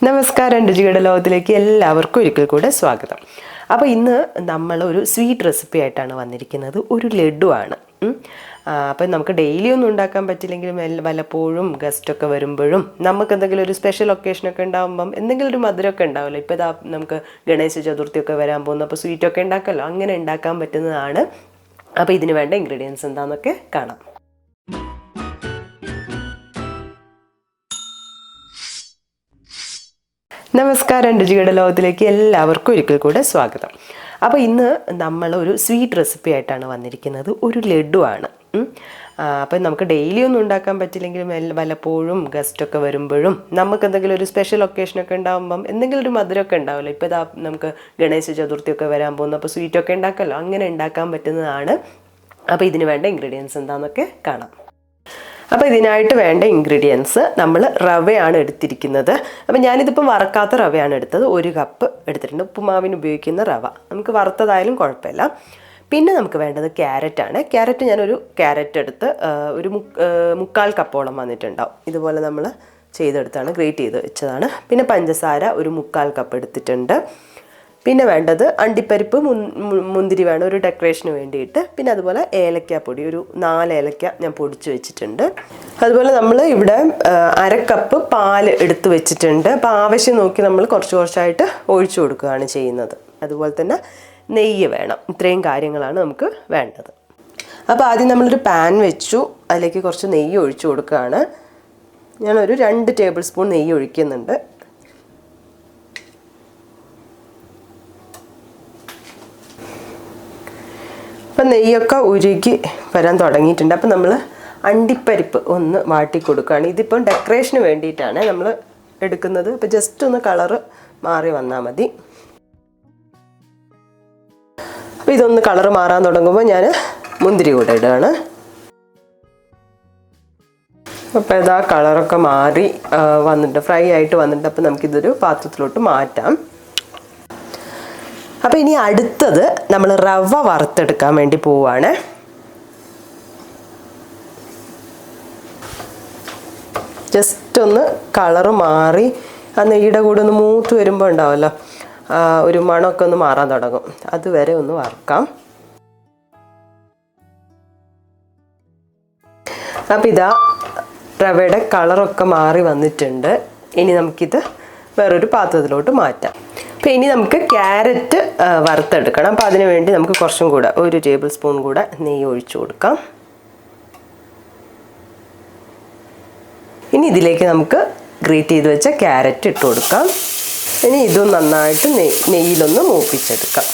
നമസ്കാരം, രുചിയുടെ ലോകത്തിലേക്ക് എല്ലാവർക്കും ഒരിക്കൽ കൂടെ സ്വാഗതം. അപ്പോൾ ഇന്ന് നമ്മളൊരു സ്വീറ്റ് റെസിപ്പി ആയിട്ടാണ് വന്നിരിക്കുന്നത്. ഒരു ലഡുവാണ്. അപ്പം നമുക്ക് ഡെയിലി ഒന്നും ഉണ്ടാക്കാൻ പറ്റില്ലെങ്കിലും വല്ലപ്പോഴും ഗസ്റ്റൊക്കെ വരുമ്പോഴും നമുക്ക് എന്തെങ്കിലും ഒരു സ്പെഷ്യൽ ഒക്കേഷനൊക്കെ ഉണ്ടാകുമ്പം എന്തെങ്കിലും ഒരു മധുരമൊക്കെ ഉണ്ടാവുമല്ലോ. ഇപ്പോൾ ഇതാ നമുക്ക് ഗണേശ ചതുർത്ഥിയൊക്കെ വരാൻ പോകുന്നു, അപ്പോൾ സ്വീറ്റൊക്കെ ഉണ്ടാക്കാമല്ലോ. അങ്ങനെ ഉണ്ടാക്കാൻ പറ്റുന്നതാണ്. അപ്പോൾ ഇതിന് വേണ്ട ഇൻഗ്രീഡിയൻസ് എന്താണെന്നൊക്കെ കാണാം. നമസ്കാരം, രുചിയുടെ ലോകത്തിലേക്ക് എല്ലാവർക്കും ഒരിക്കൽ കൂടെ സ്വാഗതം. അപ്പോൾ ഇന്ന് നമ്മളൊരു സ്വീറ്റ് റെസിപ്പി ആയിട്ടാണ് വന്നിരിക്കുന്നത്. ഒരു ലഡുവാണ്. അപ്പം നമുക്ക് ഡെയിലി ഒന്നും ഉണ്ടാക്കാൻ പറ്റില്ലെങ്കിലും വല്ലപ്പോഴും ഗസ്റ്റൊക്കെ വരുമ്പോഴും നമുക്ക് എന്തെങ്കിലും ഒരു സ്പെഷ്യൽ ഒക്കേഷനൊക്കെ ഉണ്ടാകുമ്പം എന്തെങ്കിലും ഒരു മധുരമൊക്കെ ഉണ്ടാവുമല്ലോ. ഇപ്പോൾ ഇതാ നമുക്ക് ഗണേശ ചതുർത്ഥിയൊക്കെ വരാൻ പോകുന്നു, അപ്പോൾ സ്വീറ്റൊക്കെ ഉണ്ടാക്കാമല്ലോ. അങ്ങനെ ഉണ്ടാക്കാൻ പറ്റുന്നതാണ്. അപ്പോൾ ഇതിന് വേണ്ട ഇൻഗ്രീഡിയൻസ് എന്താണെന്നൊക്കെ കാണാം. അപ്പോൾ ഇതിനായിട്ട് വേണ്ട ഇൻഗ്രീഡിയൻസ് നമ്മൾ റവയാണ് എടുത്തിരിക്കുന്നത്. അപ്പോൾ ഞാനിതിപ്പോൾ വറക്കാത്ത റവയാണ് എടുത്തത്. 1 കപ്പ് എടുത്തിട്ടുണ്ട്. ഉപ്പുമാവിന് ഉപയോഗിക്കുന്ന റവ. നമുക്ക് വറുത്തതായാലും കുഴപ്പമില്ല. പിന്നെ നമുക്ക് വേണ്ടത് ക്യാരറ്റാണ്. ക്യാരറ്റ് ഞാനൊരു ക്യാരറ്റ് എടുത്ത് ഒരു 3/4 കപ്പോളം വന്നിട്ടുണ്ടാവും. ഇതുപോലെ നമ്മൾ ചെയ്തെടുത്താണ്, ഗ്രേറ്റ് ചെയ്ത് വെച്ചതാണ്. പിന്നെ പഞ്ചസാര ഒരു 3/4 കപ്പ് എടുത്തിട്ടുണ്ട്. പിന്നെ വേണ്ടത് അണ്ടിപ്പരിപ്പ്, മുന്തിരി വേണം ഒരു ഡെക്കറേഷന് വേണ്ടിയിട്ട്. പിന്നെ അതുപോലെ ഏലക്കാപ്പൊടി ഒരു 4 ഏലക്ക ഞാൻ പൊടിച്ച് വെച്ചിട്ടുണ്ട്. അതുപോലെ നമ്മൾ ഇവിടെ 1/2 കപ്പ് പാല് എടുത്ത് വെച്ചിട്ടുണ്ട്. അപ്പോൾ ആവശ്യം നോക്കി നമ്മൾ കുറച്ചായിട്ട് ഒഴിച്ചു കൊടുക്കുകയാണ് ചെയ്യുന്നത്. അതുപോലെ തന്നെ നെയ്യ് വേണം. ഇത്രയും കാര്യങ്ങളാണ് നമുക്ക് വേണ്ടത്. അപ്പോൾ ആദ്യം നമ്മളൊരു പാൻ വെച്ചു. അതിലേക്ക് കുറച്ച് നെയ്യ് ഒഴിച്ചു കൊടുക്കുകയാണ്. ഞാനൊരു 2 ടേബിൾ സ്പൂൺ നെയ്യ് ഒഴിക്കുന്നുണ്ട്. അപ്പം നെയ്യൊക്കെ ഉരുകി വരാൻ തുടങ്ങിയിട്ടുണ്ട്. അപ്പം നമ്മൾ അണ്ടിപ്പരിപ്പ് ഒന്ന് വാട്ടി കൊടുക്കുകയാണ്. ഇതിപ്പം ഡെക്കറേഷന് വേണ്ടിയിട്ടാണ് നമ്മൾ എടുക്കുന്നത്. അപ്പോൾ ജസ്റ്റ് ഒന്ന് കളറ് മാറി വന്നാൽ മതി. അപ്പോൾ ഇതൊന്ന് കളറ് മാറാൻ തുടങ്ങുമ്പോൾ ഞാൻ മുന്തിരി കൂടെ ഇടുകയാണ്. അപ്പോൾ ഇതാ കളറൊക്കെ മാറി വന്നിട്ട് ഫ്രൈ ആയിട്ട് വന്നിട്ട് അപ്പോൾ നമുക്കിതൊരു പാത്രത്തിലോട്ട് മാറ്റാം. അപ്പോൾ ഇനി അടുത്തത് നമ്മൾ റവ വറുത്തെടുക്കാൻ വേണ്ടി പോവുകയാണ്. ജസ്റ്റ് ഒന്ന് കളറ് മാറി ആ നെയ്യുടെ കൂടെ ഒന്ന് മൂത്ത് വരുമ്പോൾ ഉണ്ടാവുമല്ലോ, ഒരു മണമൊക്കെ ഒന്ന് മാറാൻ തുടങ്ങും. അതുവരെ ഒന്ന് വറുക്കാം. അപ്പോൾ ഇതാ റവയുടെ കളറൊക്കെ മാറി വന്നിട്ടുണ്ട്. ഇനി നമുക്കിത് വേറൊരു പാത്രത്തിലോട്ട് മാറ്റാം. അപ്പോൾ ഇനി നമുക്ക് ക്യാരറ്റ് വറുത്തെടുക്കണം. അപ്പോൾ അതിന് വേണ്ടി നമുക്ക് കുറച്ചും കൂടെ 1 ടേബിൾ സ്പൂൺ കൂടെ നെയ്യ് ഒഴിച്ചു കൊടുക്കാം. ഇനി ഇതിലേക്ക് നമുക്ക് ഗ്രേറ്റ് ചെയ്ത് വെച്ച ക്യാരറ്റ് ഇട്ട് കൊടുക്കാം. ഇനി ഇതും നന്നായിട്ട് നെയ്യിലൊന്ന് മൂപ്പിച്ചെടുക്കാം.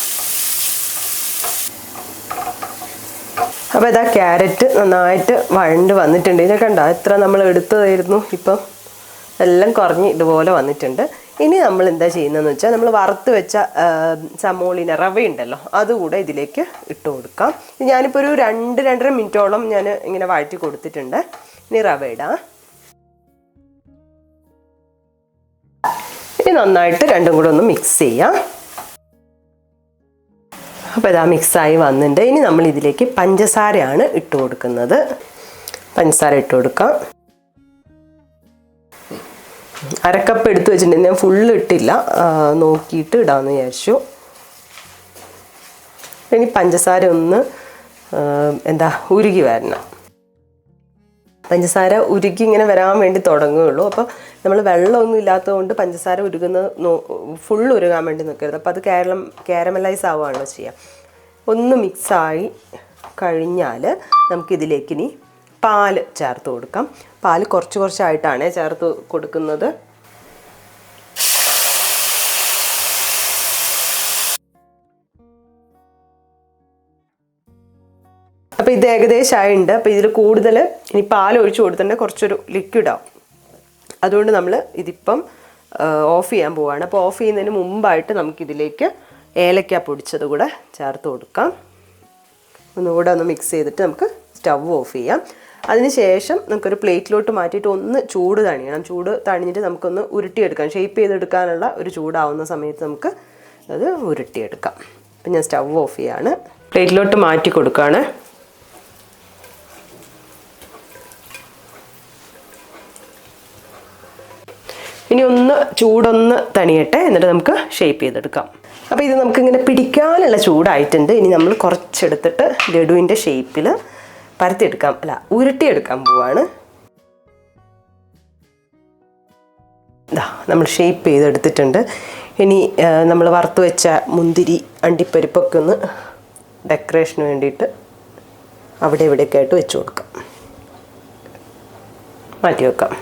അപ്പോൾ ഇതാ ക്യാരറ്റ് നന്നായിട്ട് വഴണ്ട് വന്നിട്ടുണ്ട്. ഇതൊക്കെ കണ്ടോ, എത്ര നമ്മൾ എടുത്തതായിരുന്നു, ഇപ്പം എല്ലാം കുറഞ്ഞ് ഇതുപോലെ വന്നിട്ടുണ്ട്. ഇനി നമ്മൾ എന്താ ചെയ്യുന്നതെന്ന് വെച്ചാൽ നമ്മൾ വറുത്ത് വെച്ച സമോളിന റവയുണ്ടല്ലോ, അതുകൂടെ ഇതിലേക്ക് ഇട്ട് കൊടുക്കാം. ഞാനിപ്പോൾ ഒരു 2-2.5 മിനിറ്റോളം ഞാൻ ഇങ്ങനെ വഴറ്റി കൊടുത്തിട്ടുണ്ട്. ഇനി റവ ഇടാം. ഇനി നന്നായിട്ട് രണ്ടും കൂടെ ഒന്ന് മിക്സ് ചെയ്യാം. അപ്പോൾ ഇതാ മിക്സായി വന്നിട്ടുണ്ട്. ഇനി നമ്മൾ ഇതിലേക്ക് പഞ്ചസാരയാണ് ഇട്ട് കൊടുക്കുന്നത്. പഞ്ചസാര ഇട്ട് കൊടുക്കാം. 1/2 കപ്പ് എടുത്ത് വെച്ചിട്ടുണ്ട്. ഞാൻ ഫുള്ള് ഇട്ടില്ല, നോക്കിയിട്ട് ഇടാമെന്ന് വിചാരിച്ചു. ഇനി പഞ്ചസാര ഒന്ന് ഉരുകി വരണം. പഞ്ചസാര ഉരുകി ഇങ്ങനെ വരാൻ വേണ്ടി തുടങ്ങുകയുള്ളൂ. അപ്പോൾ നമ്മൾ വെള്ളമൊന്നും ഇല്ലാത്തതുകൊണ്ട് പഞ്ചസാര ഫുള്ള് ഉരുകാൻ വേണ്ടി നിൽക്കരുത്. അപ്പോൾ അത് കാരമലൈസ് ആവുകയാണല്ലോ ചെയ്യുക. ഒന്ന് മിക്സായി കഴിഞ്ഞാൽ നമുക്കിതിലേക്ക് ഇനി പാല് ചേർത്ത് കൊടുക്കാം. പാല് കുറച്ചായിട്ടാണ് ചേർത്ത് കൊടുക്കുന്നത്. അപ്പോൾ ഇത് ഏകദേശമായിട്ടുണ്ട്. അപ്പോൾ ഇതിൽ കൂടുതൽ ഇനി പാൽ ഒഴിച്ച് കൊടുത്തിട്ടുണ്ടെങ്കിൽ കുറച്ചൊരു ലിക്വിഡാവും. അതുകൊണ്ട് നമ്മൾ ഇതിപ്പം ഓഫ് ചെയ്യാൻ പോവുകയാണ്. അപ്പോൾ ഓഫ് ചെയ്യുന്നതിന് മുമ്പായിട്ട് നമുക്കിതിലേക്ക് ഏലക്ക പൊടിച്ചത് കൂടെ ചേർത്ത് കൊടുക്കാം. ഒന്നുകൂടെ ഒന്ന് മിക്സ് ചെയ്തിട്ട് നമുക്ക് സ്റ്റവ് ഓഫ് ചെയ്യാം. അതിനുശേഷം നമുക്കൊരു പ്ലേറ്റിലോട്ട് മാറ്റിയിട്ട് ഒന്ന് ചൂട് തണിയണം. ചൂട് തണിഞ്ഞിട്ട് നമുക്കൊന്ന് ഉരുട്ടിയെടുക്കാം. ഷേപ്പ് ചെയ്തെടുക്കാനുള്ള ഒരു ചൂടാവുന്ന സമയത്ത് നമുക്ക് അത് ഉരുട്ടിയെടുക്കാം. അപ്പം ഞാൻ സ്റ്റവ് ഓഫ് ചെയ്യാണ്. പ്ലേറ്റിലോട്ട് മാറ്റി കൊടുക്കുകയാണ്. ഇനി ഒന്ന് ചൂടൊന്ന് തണിയട്ടെ, എന്നിട്ട് നമുക്ക് ഷേപ്പ് ചെയ്തെടുക്കാം. അപ്പോൾ ഇത് നമുക്കിങ്ങനെ പിടിക്കാനുള്ള ചൂടായിട്ടുണ്ട്. ഇനി നമ്മൾ കുറച്ചെടുത്തിട്ട് ലഡുവിൻ്റെ ഷേപ്പിൽ പരത്തിയെടുക്കാം, അല്ല ഉരുട്ടിയെടുക്കാൻ പോവാണ്. നമ്മൾ ഷേപ്പ് ചെയ്തെടുത്തിട്ടുണ്ട്. ഇനി നമ്മൾ വറുത്ത് വെച്ച മുന്തിരി അണ്ടിപ്പരിപ്പൊക്കെ ഒന്ന് ഡെക്കറേഷന് വേണ്ടിയിട്ട് അവിടെ ഇവിടെയൊക്കെ ആയിട്ട് വെച്ച് കൊടുക്കാം, മാറ്റി വെക്കാം.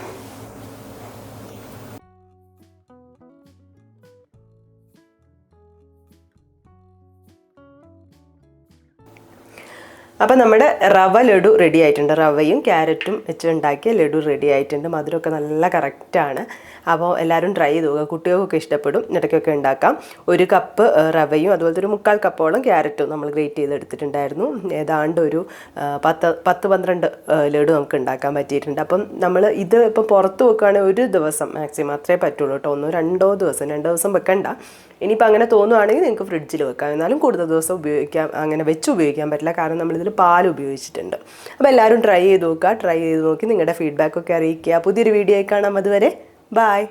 അപ്പോൾ നമ്മുടെ റവ ലഡു റെഡി ആയിട്ടുണ്ട്. റവയും ക്യാരറ്റും വെച്ച് ഉണ്ടാക്കിയ ലഡു റെഡി ആയിട്ടുണ്ട്. മധുരമൊക്കെ നല്ല കറക്റ്റാണ്. അപ്പോൾ എല്ലാവരും ട്രൈ ചെയ്ത് നോക്കുക, കുട്ടികൾക്കൊക്കെ ഇഷ്ടപ്പെടും. ഇടയ്ക്കൊക്കെ ഉണ്ടാക്കാം. 1 കപ്പ് റവയും അതുപോലത്തെ ഒരു 3/4 കപ്പോളം ക്യാരറ്റും നമ്മൾ ഗ്രേറ്റ് ചെയ്തെടുത്തിട്ടുണ്ടായിരുന്നു. ഏതാണ്ട് ഒരു 10-12 ലഡു നമുക്ക് ഉണ്ടാക്കാൻ പറ്റിയിട്ടുണ്ട്. അപ്പം നമ്മൾ ഇത് ഇപ്പോൾ പുറത്ത് വെക്കുകയാണെങ്കിൽ 1 ദിവസം മാക്സിമം അത്രേ പറ്റുള്ളൂ കേട്ടോ. 1-2 ദിവസം 2 ദിവസം വെക്കണ്ട. ഇനിയിപ്പോൾ അങ്ങനെ തോന്നുവാണെങ്കിൽ നിങ്ങൾക്ക് ഫ്രിഡ്ജിൽ വെക്കാം. എന്നാലും കൂടുതൽ ദിവസം ഉപയോഗിക്കാം, അങ്ങനെ വെച്ച് ഉപയോഗിക്കാൻ പറ്റില്ല, കാരണം നമ്മളിതിൽ പാൽ ഉപയോഗിച്ചിട്ടുണ്ട്. അപ്പോൾ എല്ലാവരും ട്രൈ ചെയ്ത് നോക്കുക. ട്രൈ ചെയ്ത് നോക്കി നിങ്ങളുടെ ഫീഡ്ബാക്കൊക്കെ അറിയിക്കുക. പുതിയൊരു വീഡിയോ ആയി കാണാം. അതുവരെ ബൈ.